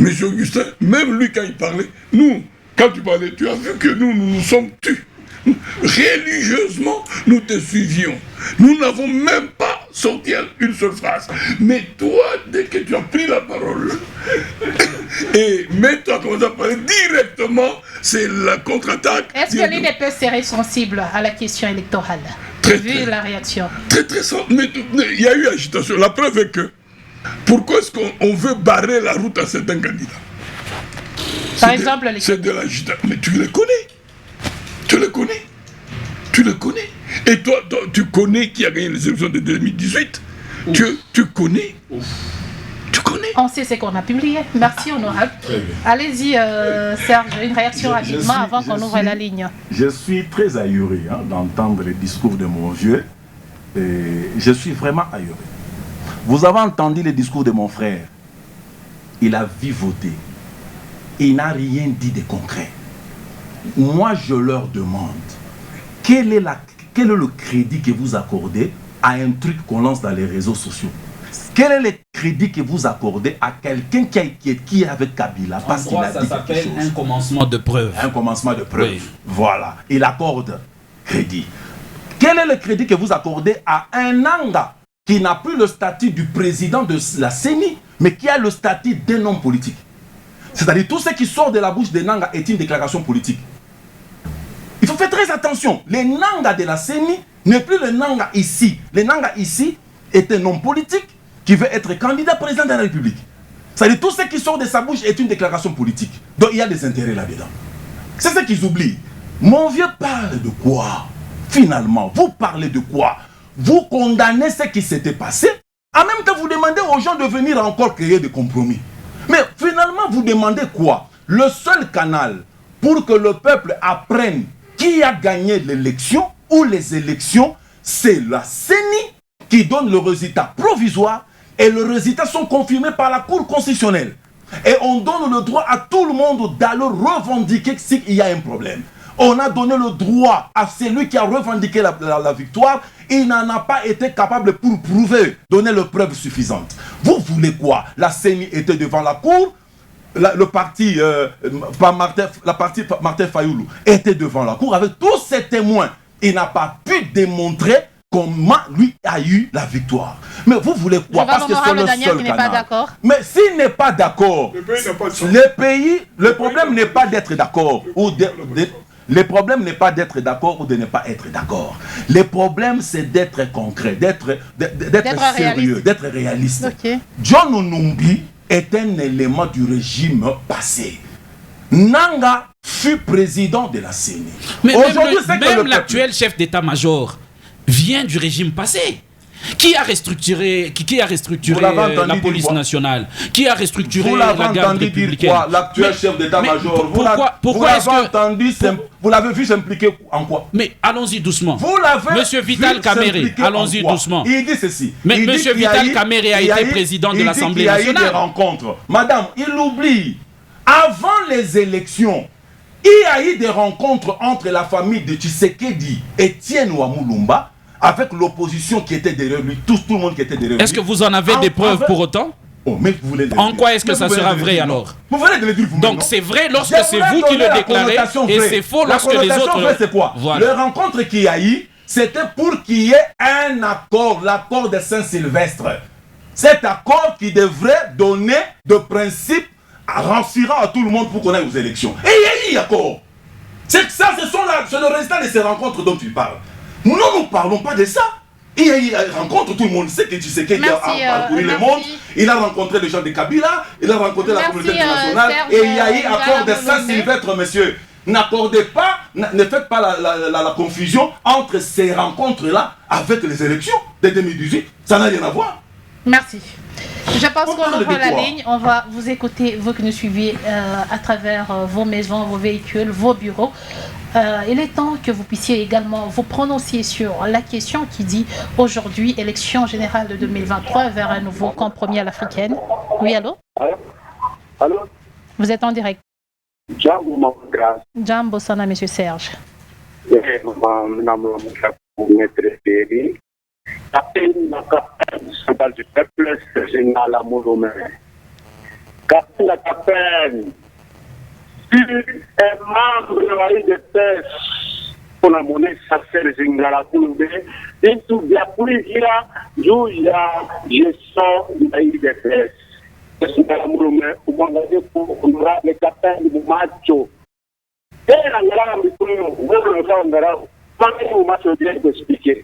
Monsieur Augustin, même lui quand il parlait, nous, quand tu parlais, tu as vu que nous sommes tus. Religieusement, nous te suivions. Nous n'avons même pas sorti une seule phrase. Mais toi, dès que tu as pris la parole, et même tu as commencé à parler directement, c'est la contre-attaque. Est-ce que l'UDPS serait sensible à la question électorale? Vu la réaction. Très sensible. Mais il y a eu agitation. La preuve est que, pourquoi est-ce qu'on veut barrer la route à certains candidats? Par exemple, c'est de l'agitation. Mais tu les connais. Tu le connais. Tu le connais. Et toi, tu connais qui a gagné les élections de 2018. Tu connais. Tu connais. On sait ce qu'on a publié. Merci, honorable. Allez-y, Serge, une réaction rapidement avant qu'on ouvre la ligne. Je suis très ahuri d'entendre le discours de mon vieux. Et je suis vraiment ahuri. Vous avez entendu le discours de mon frère. Il a vivoté. Il n'a rien dit de concret. Moi, je leur demande, quel est le crédit que vous accordez à un truc qu'on lance dans les réseaux sociaux? Quel est le crédit que vous accordez à quelqu'un qui est avec Kabila parce qu'il a dit quelque chose? Un commencement de preuve. Un commencement de preuve. Oui. Voilà. Il accorde crédit. Quel est le crédit que vous accordez à un Nanga qui n'a plus le statut du président de la CENI, mais qui a le statut d'un homme politique? C'est-à-dire tout ce qui sort de la bouche des Nanga est une déclaration politique. Il faut faire très attention. Les Nanga de la CENI n'est plus le Nanga ici. Le Nanga ici est un homme politique qui veut être candidat président de la République. C'est-à-dire tout ce qui sort de sa bouche est une déclaration politique. Donc il y a des intérêts là-dedans. C'est ce qu'ils oublient. Mon vieux parle de quoi? Finalement, vous parlez de quoi? Vous condamnez ce qui s'était passé. En même temps, vous demandez aux gens de venir encore créer des compromis. Mais finalement, vous demandez quoi? Le seul canal pour que le peuple apprenne qui a gagné l'élection ou les élections, c'est la CENI qui donne le résultat provisoire et les résultats sont confirmés par la Cour constitutionnelle. Et on donne le droit à tout le monde d'aller revendiquer s'il y a un problème. On a donné le droit à celui qui a revendiqué la victoire. Il n'en a pas été capable pour prouver, donner les preuves suffisantes. Vous voulez quoi? La CENI était devant la Cour. Le parti, Martin Fayoulou était devant la Cour avec tous ses témoins. Il n'a pas pu démontrer comment lui a eu la victoire. Mais vous voulez quoi? Parce que c'est le seul canal. Mais s'il n'est pas d'accord, le problème n'est pas d'être d'accord. Le problème n'est pas d'être d'accord ou de ne pas être d'accord. Le problème, c'est d'être concret, d'être sérieux, d'être réaliste. Okay. John Onumbi est un élément du régime passé. Nanga fut président de la CENI. Mais même l'actuel chef d'état-major vient du régime passé. Qui a restructuré la police nationale? Qui a restructuré la garde républicaine? L'actuel chef d'état-major. Vous l'avez vu s'impliquer en quoi? Mais allons-y doucement. Monsieur Vital Kamerhe, allons-y doucement. Il dit ceci. Mais monsieur Vital Kamerhe a été président de l'Assemblée nationale. Il y a eu des rencontres. Madame, il oublie. Avant les élections, il y a eu des rencontres entre la famille de Tshisekedi et Etienne Ouamulumba, avec l'opposition qui était derrière lui, tout le monde qui était derrière lui. Est-ce que vous en avez des preuves pour autant? Mais vous voulez en quoi est-ce que ça sera vrai alors? Vous venez de le dire vous-même. Donc c'est vrai lorsque c'est vous qui le déclarez et c'est faux lorsque les autres... c'est quoi? Voilà. Le rencontre qu'il y a eu, c'était pour qu'il y ait un accord, l'accord de Saint-Sylvestre. cet accord qui devrait donner de principe rassurant à tout le monde pour qu'on aille aux élections. Et il y a accord. C'est ça, c'est le résultat de ces rencontres dont tu parles. Nous ne parlons pas de ça. Il rencontre tout le monde. C'est que tu sais qu'il a parcouru le monde. Il a rencontré les gens de Kabila, il a rencontré la communauté internationale. Et il y a eu accord de Saint-Sylvestre, monsieur. N'accordez pas, ne faites pas la confusion entre ces rencontres-là avec les élections de 2018. Ça n'a rien à voir. Merci. Je pense qu'on ouvre la ligne. On va vous écouter, vous qui nous suivez à travers vos maisons, vos véhicules, vos bureaux. Il est temps que vous puissiez également vous prononcer sur la question qui dit aujourd'hui élection générale de 2023 vers un nouveau compromis à l'africaine. Oui, allô? Allô? Vous êtes en direct. Jambo, mon frère. Jambo, Sana, monsieur Serge. Capitaine national du peuple, général Amouromé. Capitaine, si un membre de la IDPS pour la monnaie s'appelle Zingala Koulbe, il souvient plus qu'il a gestion de la IDPS. Général Amouromé, pour m'engager pour honorable capitaine de Macho. Et la grande vous m'avez bien expliqué.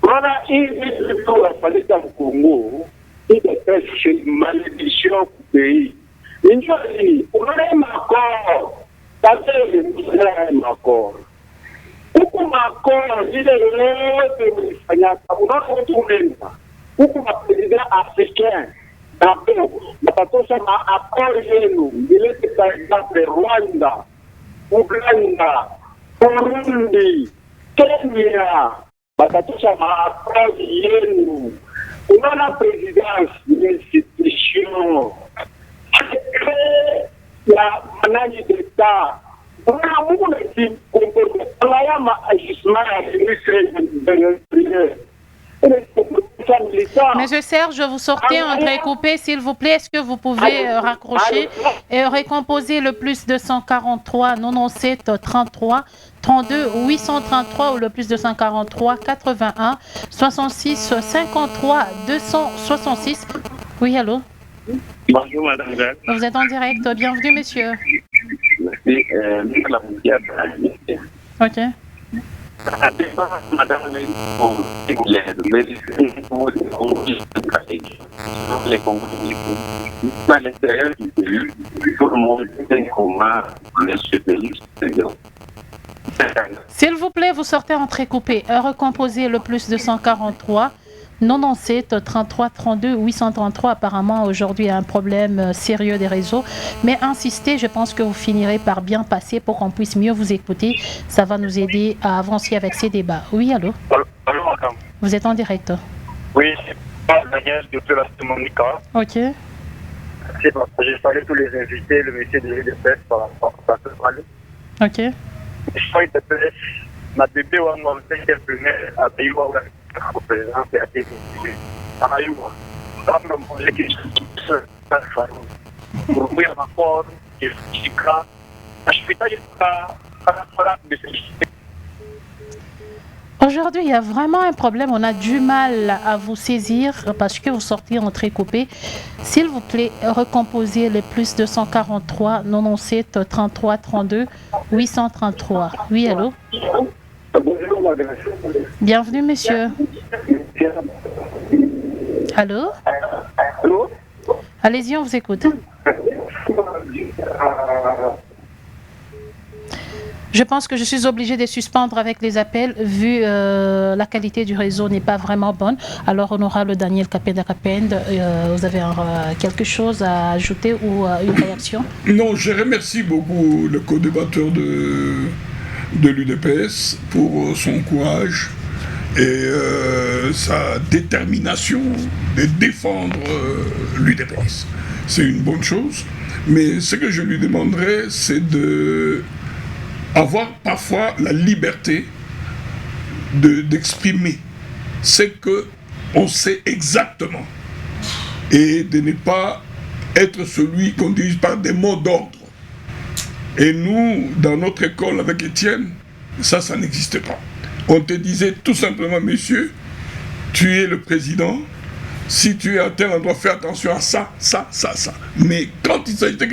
Voilà, il faut la famille dans le Congo, il est chez malédiction du pays. Il dit, on a un accord, ça fait un accord. Pourquoi l'accord, il est le on a retrouvé ça. Pourquoi le président africain, d'abord, accord, il est par exemple Rwanda, Ouganda, Burundi, Kenya. On a la présidence de l'institution, la manage d'État. On a un équipe composée. On a un ajustement à l'industrie. Monsieur Serge, vous sortez entrecoupé, s'il vous plaît. Est-ce que vous pouvez raccrocher et recomposer le plus 243 97 33 32 833 ou le plus 243 81 66 53 266. Oui, allô? Bonjour, madame. Vous êtes en direct. Bienvenue, monsieur. Merci. Ok. Madame, à l'intérieur du pays, tout le monde est comment monsieur Félix. S'il vous plaît, vous sortez entrecoupé. Recomposez le plus 243 97 33 32 833. Apparemment, aujourd'hui, il y a un problème sérieux des réseaux. Mais insistez, je pense que vous finirez par bien passer pour qu'on puisse mieux vous écouter. Ça va nous aider à avancer avec ces débats. Oui, allô? Allô, madame. Vous êtes en direct. Oui, c'est pas Daniel de la Monica. Ok. C'est parce que j'ai parlé tous les invités, le monsieur de l'IDPS par rapport à ce parler. Ok. Je suis IDPS, ma bébé ou un homme, c'est qu'elle venait à pays où le président est assez difficile. Ça a eu, dans le projet qui se passe, pour ouvrir un accord, qui expliquera, je suis pas de Aujourd'hui, il y a vraiment un problème. On a du mal à vous saisir parce que vous sortez entrecoupé. S'il vous plaît, recomposez les plus 243 97 33 32 833. Oui, allô? Bonjour, madame. Bienvenue, monsieur. Allô? Allô? Allez-y, on vous écoute. Je pense que je suis obligée de suspendre avec les appels vu la qualité du réseau n'est pas vraiment bonne. Alors on aura le Daniel Kapenda. Vous avez quelque chose à ajouter ou une réaction? Non, je remercie beaucoup le co-débatteur de l'UDPS pour son courage et sa détermination de défendre l'UDPS. C'est une bonne chose, mais ce que je lui demanderais, c'est de avoir parfois la liberté d'exprimer ce qu'on sait exactement et de ne pas être celui qu'on dirige par des mots d'ordre. Et nous, dans notre école avec Étienne, ça n'existe pas. On te disait tout simplement, monsieur, tu es le président, si tu es à tel endroit, fais attention à ça. Mais quand il s'agissait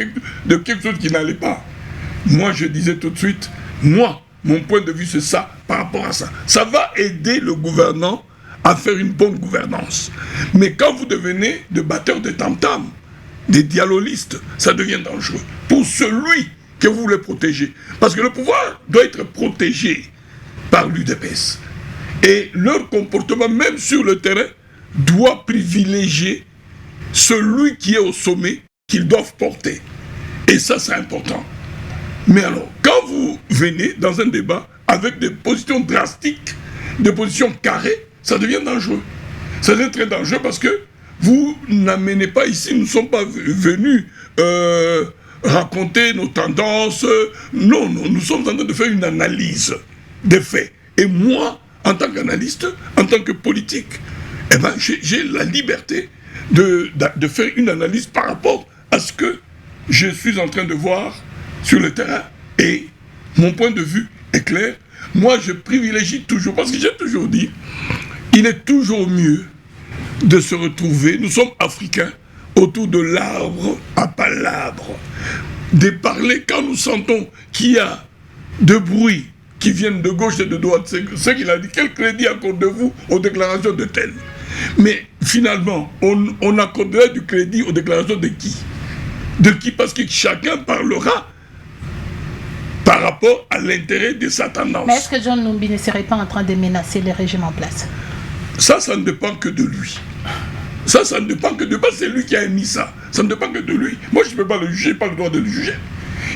de quelque chose qui n'allait pas, moi je disais tout de suite, mon point de vue c'est ça par rapport à ça. Ça va aider le gouvernant à faire une bonne gouvernance. Mais quand vous devenez des batteurs de tam-tam, des dialolistes, ça devient dangereux. Pour celui que vous voulez protéger. Parce que le pouvoir doit être protégé par l'UDPS. Et leur comportement, même sur le terrain, doit privilégier celui qui est au sommet qu'ils doivent porter. Et ça, c'est important. Mais alors, quand vous venez dans un débat avec des positions drastiques, des positions carrées, ça devient dangereux. Ça devient très dangereux parce que vous n'amenez pas ici, nous ne sommes pas venus raconter nos tendances. Non, nous sommes en train de faire une analyse des faits. Et moi, en tant qu'analyste, en tant que politique, eh ben, j'ai la liberté de faire une analyse par rapport à ce que je suis en train de voir sur le terrain. Et mon point de vue est clair. Moi, je privilégie toujours, parce que j'ai toujours dit, il est toujours mieux de se retrouver, nous sommes africains, autour de l'arbre à palabre. De parler quand nous sentons qu'il y a de bruit qui viennent de gauche et de droite, c'est ce qu'il a dit. Quel crédit accordez-vous aux déclarations de tel? Mais finalement, on accorderait du crédit aux déclarations de qui? De qui? Parce que chacun parlera par rapport à l'intérêt de sa tendance. Mais est-ce que John Numbi ne serait pas en train de menacer les régimes en place? Ça ne dépend que de lui. Ça ne dépend que de lui. C'est lui qui a émis ça. Ça ne dépend que de lui. Moi, je ne peux pas le juger, je n'ai pas le droit de le juger.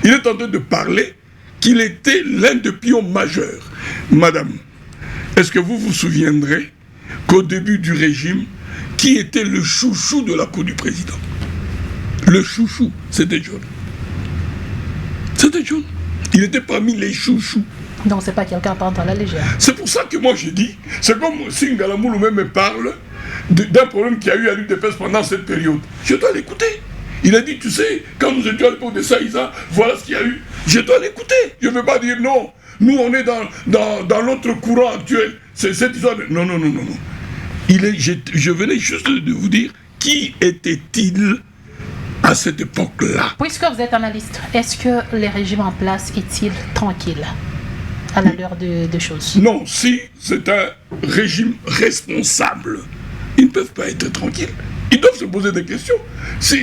Il est en train de parler qu'il était l'un des pions majeurs. Madame, est-ce que vous vous souviendrez qu'au début du régime, qui était le chouchou de la cour du président? Le chouchou, c'était John. C'était John. Il était parmi les chouchous. Non, c'est pas quelqu'un à prendre à la légère. C'est pour ça que moi je dis, c'est comme si Ngalamoulou même me parle d'un problème qu'il y a eu à l'UDPS pendant cette période. Je dois l'écouter. Il a dit, tu sais, quand nous étions à l'époque de Saïza, voilà ce qu'il y a eu. Je dois l'écouter. Je ne veux pas dire non. Nous, on est dans notre courant actuel. C'est cette histoire de... Non. Je venais juste de vous dire, qui était-il à cette époque-là? Puisque vous êtes analyste, est-ce que les régimes en place est-il tranquille à la l'heure de choses? Non, si c'est un régime responsable, ils ne peuvent pas être tranquilles. Ils doivent se poser des questions. Si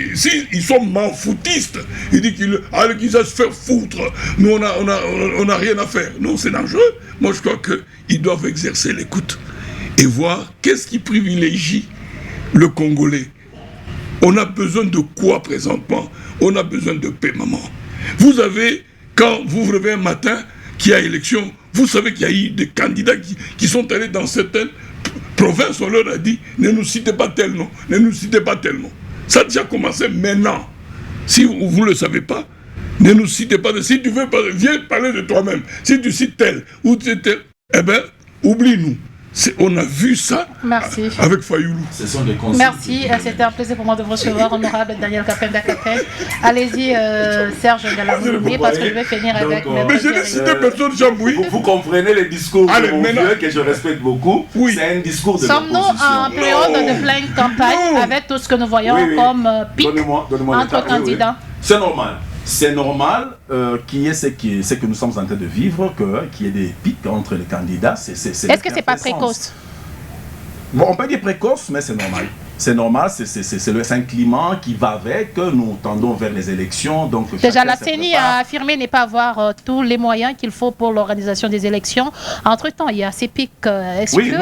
ils sont manfoutistes, ils disent qu'ils savent se faire foutre, nous on n'a rien à faire. Non, c'est dangereux. Moi je crois qu'ils doivent exercer l'écoute et voir qu'est-ce qui privilégie le Congolais. On a besoin de quoi présentement? On a besoin de paix, maman. Vous avez, quand vous vous réveillez un matin, qu'il y a élection, vous savez qu'il y a eu des candidats qui sont allés dans certaines provinces, on leur a dit, ne nous citez pas tel nom, ne nous citez pas tel nom. Ça a déjà commencé maintenant. Si vous ne le savez pas, ne nous citez pas. Si tu veux, viens parler de toi-même. Si tu cites tel ou tel, eh bien, oublie-nous. On a vu ça. Merci. Avec Fayoulou. Ce sont des conseils. Merci, c'était un plaisir pour moi de vous recevoir, honorable Daniel Kapenda-Kapel. Allez-y, Serge Ngalamoulou, parce que je vais finir avec... Mais je n'ai cité personne, Jamboui. Vous comprenez les discours Allez, de mon vieux, que je respecte beaucoup. Oui. C'est un discours de Sommes-nous en période de pleine campagne avec tout ce que nous voyons comme pic entre candidats? C'est normal. C'est normal qu'il y ait ce que nous sommes en train de vivre, qu'il y ait des pics entre les candidats. Est-ce que c'est pas précoce? Bon, on peut dire précoce, mais c'est normal. C'est normal, c'est un climat qui va avec, nous tendons vers les élections. Donc déjà, la CENI a affirmé ne pas avoir tous les moyens qu'il faut pour l'organisation des élections. Entre-temps, il y a ces pics. Oui,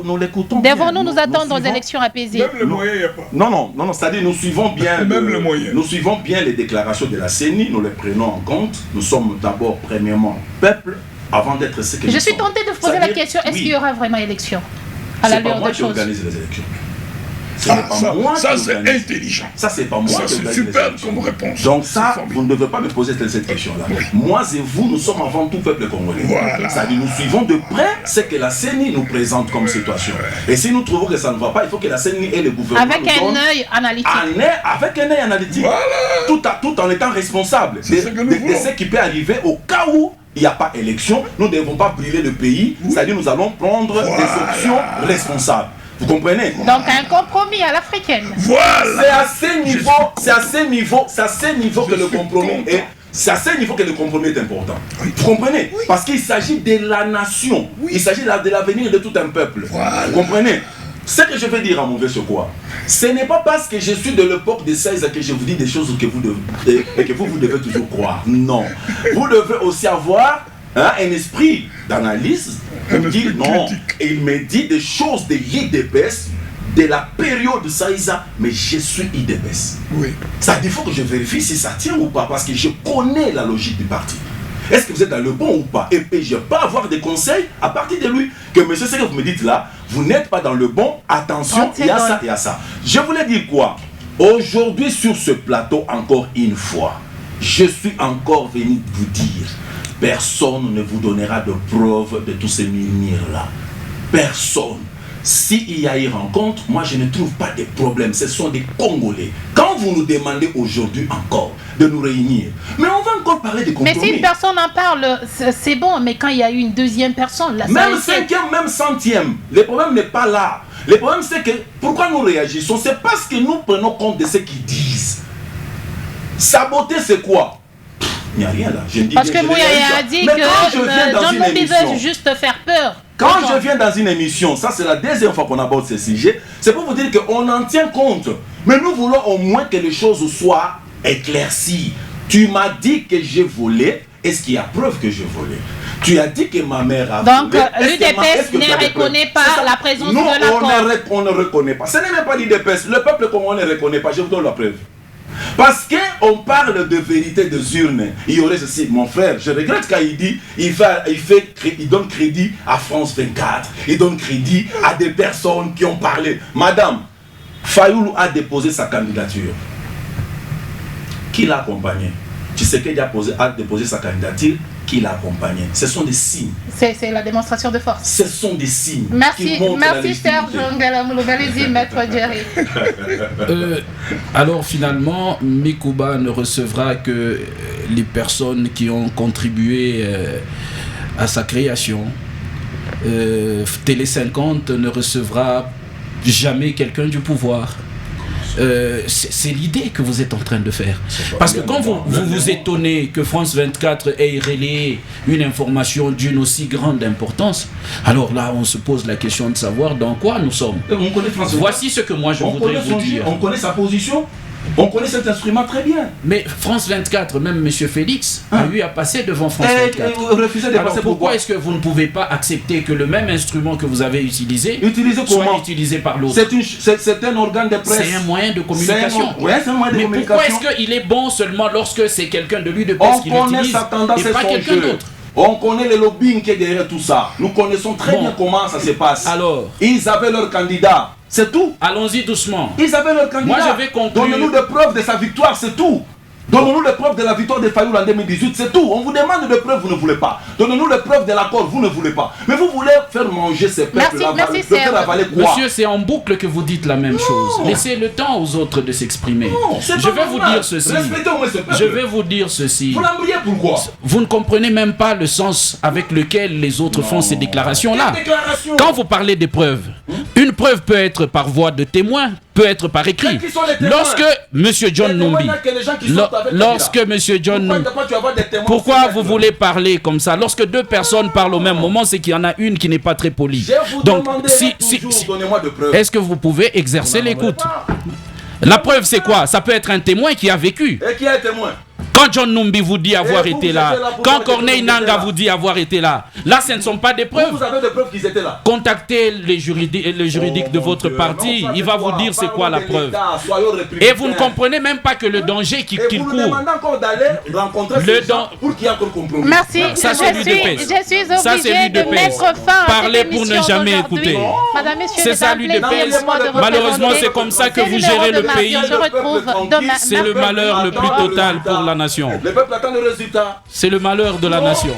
nous l'écoutons. Devons-nous nous attendre aux élections apaisées? Même le moyen, il n'y a pas. Non, c'est-à-dire nous suivons bien nous suivons bien les déclarations de la CENI, nous les prenons en compte. Nous sommes d'abord, premièrement, peuple, avant d'être ce que nous sommes. Je suis tentée de poser la question, est-ce qu'il y aura vraiment élection à la l'heure des choses? C'est pas moi qui organise les élections. Ça c'est intelligent. Ça c'est pas moi. Ça c'est super comme réponse. Donc ça, vous ne devez pas me poser cette question-là. Oui. Moi et vous, nous sommes avant tout peuple congolais. Voilà. C'est-à-dire nous suivons de près ce que la CENI nous présente comme situation. Et si nous trouvons que ça ne va pas, il faut que la CENI et le gouvernement avec un œil analytique. Avec un œil analytique. Voilà. Tout en étant responsable de ce qui peut arriver au cas où il n'y a pas élection. Nous ne devons pas brûler le pays. C'est-à-dire nous allons prendre des options responsables. Vous comprenez? Donc un compromis à l'africaine. Voilà. C'est à ce niveau que le compromis est. C'est à ce niveau que le compromis est important. Vous comprenez? Parce qu'il s'agit de la nation. Il s'agit de l'avenir de tout un peuple. Voilà. Vous comprenez? Ce que je veux dire à mon vieux, c'est quoi? Ce n'est pas parce que je suis de l'époque des 16 que je vous dis des choses que vous devez toujours croire. Non. Vous devez aussi avoir un esprit d'analyse. Dire non. Il me dit des choses de l'IDPS, de la période Saïza, mais je suis IDPS. Oui. Ça dit, il faut que je vérifie si ça tient ou pas, parce que je connais la logique du parti. Est-ce que vous êtes dans le bon ou pas? Et puis je peux avoir des conseils à partir de lui. Que monsieur, ce que vous me dites là, vous n'êtes pas dans le bon, attention, il y a ça, il y a ça. Je voulais dire quoi? Aujourd'hui sur ce plateau, encore une fois, je suis encore venu vous dire, personne ne vous donnera de preuves de tous ces murmures-là. Personne. S'il y a une rencontre, moi je ne trouve pas de problème. Ce sont des Congolais. Quand vous nous demandez aujourd'hui encore de nous réunir, mais on va encore parler de compromis. Mais si une personne en parle, c'est bon. Mais quand il y a eu une deuxième personne, là, même cinquième, même centième, le problème n'est pas là. Le problème c'est que, pourquoi nous réagissons? C'est parce que nous prenons compte de ce qu'ils disent. Saboter c'est quoi? Il n'y a rien là. Parce que Mouyaya a dit que John Numbi veut juste faire peur. Quand je viens dans une émission, ça c'est la deuxième fois qu'on aborde ce sujet, c'est pour vous dire qu'on en tient compte. Mais nous voulons au moins que les choses soient éclaircies. Tu m'as dit que j'ai volé. Est-ce qu'il y a preuve que j'ai volé? Tu as dit que ma mère a volé. Donc l'UDPS ne reconnaît pas la présence de l'accord. On ne reconnaît pas. Ce n'est même pas l'UDPS. Le peuple congolais ne reconnaît pas. Je vous donne la preuve. Parce qu'on parle de vérité des urnes. Il y aurait ceci, mon frère, je regrette quand il dit, il donne crédit à France 24, il donne crédit à des personnes qui ont parlé. Madame, Fayoulou a déposé sa candidature. Qui l'a accompagné? Tu sais qu'il a déposé sa candidature, qui l'a accompagné. Ce sont des signes. C'est la démonstration de force. Ce sont des signes. Merci, merci Serge Ngalamoulo. Allez-y, maître Jerry. Alors finalement, Mikouba ne recevra que les personnes qui ont contribué à sa création. Télé 50 ne recevra jamais quelqu'un du pouvoir. C'est l'idée que vous êtes en train de faire. Parce que quand vous étonnez que France 24 ait relayé une information d'une aussi grande importance, alors là on se pose la question de savoir dans quoi nous sommes. Voici ce que moi je voudrais vous dire. On connaît sa position. On connaît cet instrument très bien. Mais France 24, même M. Félix, a eu à passer devant France 24. Alors pourquoi est-ce que vous ne pouvez pas accepter que le même instrument que vous avez utilisé soit utilisé par l'autre? C'est un organe de presse. C'est un moyen de communication. C'est un moyen de communication. Pourquoi est-ce qu'il est bon seulement lorsque c'est quelqu'un de l'UDPS qui l'utilise et pas quelqu'un d'autre? On connaît le lobbying qui est derrière tout ça. Nous connaissons très bien comment ça se passe. Alors, ils avaient leur candidat. C'est tout. Allons-y doucement. Ils avaient leur candidat. Moi, je vais conclure. Donnez-nous des preuves de sa victoire, c'est tout. Donnez-nous les preuves de la victoire de Fayoulou en 2018, c'est tout. On vous demande des preuves, vous ne voulez pas. Donnez-nous les preuves de l'accord, vous ne voulez pas. Mais vous voulez faire manger ces peuples-là. Merci, avaler quoi? Monsieur, c'est en boucle que vous dites la même chose. Laissez le temps aux autres de s'exprimer. Je vais vous dire ceci. Je vais vous dire ceci. Vous l'embrayez pourquoi? Vous ne comprenez même pas le sens avec lequel les autres font ces déclarations-là. Quand vous parlez des preuves, une preuve peut être par voie de témoin, peut être par écrit. Lorsque M. John Numbi, pourquoi vous voulez parler comme ça? Lorsque deux personnes parlent au même moment, c'est qu'il y en a une qui n'est pas très polie. Donc, est-ce que vous pouvez exercer l'écoute? La preuve, c'est quoi? Ça peut être un témoin qui a vécu. Et qui est témoin? Quand John Numbi vous dit avoir été là, quand Corneille Nanga vous dit avoir été là, là ce ne sont pas des preuves. Vous avez des preuves qu'ils étaient là. Contactez le juridique de votre parti, il va vous dire c'est quoi la preuve. Et vous ne comprenez même pas que le danger qu'il court. Vous nous demandez encore d'aller rencontrer ces gens pour qu'il y ait encore compromis. Merci, ça, je suis obligée de mettre fin à parler pour ne jamais écouter. Madame, messieurs, c'est ça l'UDPS. Malheureusement, c'est comme ça que vous gérez le pays. C'est le malheur le plus total pour la nation. Le peuple attend le résultat. C'est le malheur de la nation.